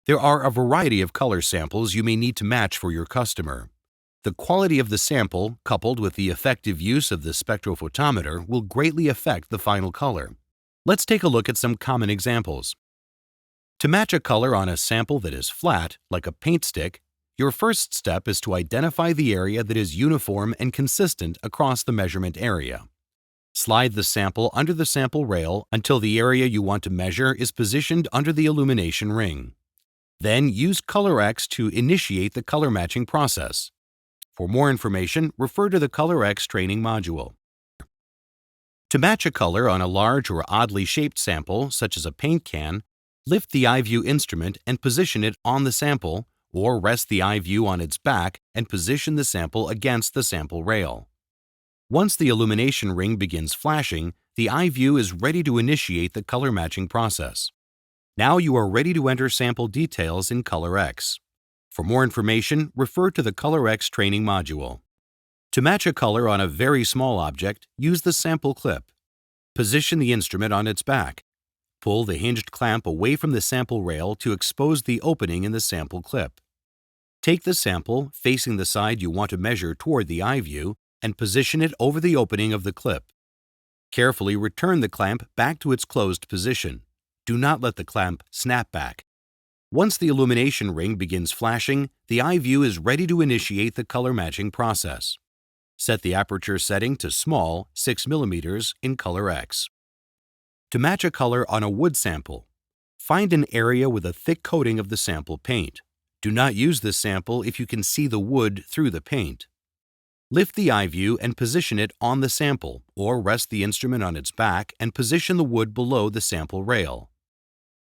There are a variety of color samples you may need to match for your customer. The quality of the sample, coupled with the effective use of the spectrophotometer, will greatly affect the final color. Let's take a look at some common examples. To match a color on a sample that is flat, like a paint stick, your first step is to identify the area that is uniform and consistent across the measurement area. Slide the sample under the sample rail until the area you want to measure is positioned under the illumination ring. Then use ColorX to initiate the color matching process. For more information, refer to the ColorX training module. To match a color on a large or oddly shaped sample, such as a paint can, lift the iView instrument and position it on the sample, or rest the iView on its back and position the sample against the sample rail. Once the illumination ring begins flashing, the iView is ready to initiate the color matching process. Now you are ready to enter sample details in ColorX. For more information, refer to the ColorX training module. To match a color on a very small object, use the sample clip. Position the instrument on its back. Pull the hinged clamp away from the sample rail to expose the opening in the sample clip. Take the sample, facing the side you want to measure toward the iView, and position it over the opening of the clip. Carefully return the clamp back to its closed position. Do not let the clamp snap back. Once the illumination ring begins flashing, the iView is ready to initiate the color matching process. Set the aperture setting to small, 6 mm in ColorX. To match a color on a wood sample, find an area with a thick coating of the sample paint. Do not use this sample if you can see the wood through the paint. Lift the iView and position it on the sample, or rest the instrument on its back and position the wood below the sample rail.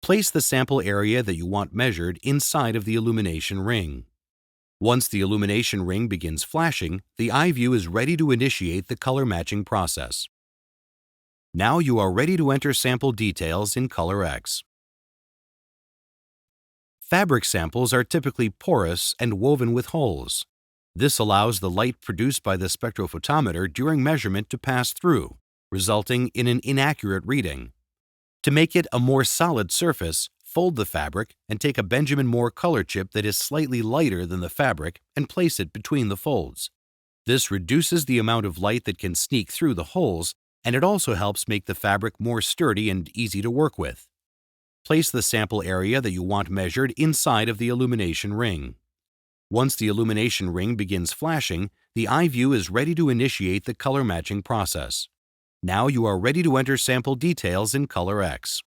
Place the sample area that you want measured inside of the illumination ring. Once the illumination ring begins flashing, the iView is ready to initiate the color matching process. Now you are ready to enter sample details in ColorX. Fabric samples are typically porous and woven with holes. This allows the light produced by the spectrophotometer during measurement to pass through, resulting in an inaccurate reading. To make it a more solid surface, fold the fabric and take a Benjamin Moore color chip that is slightly lighter than the fabric and place it between the folds. This reduces the amount of light that can sneak through the holes, and it also helps make the fabric more sturdy and easy to work with. Place the sample area that you want measured inside of the illumination ring. Once the illumination ring begins flashing, the iView is ready to initiate the color matching process. Now you are ready to enter sample details in ColorX.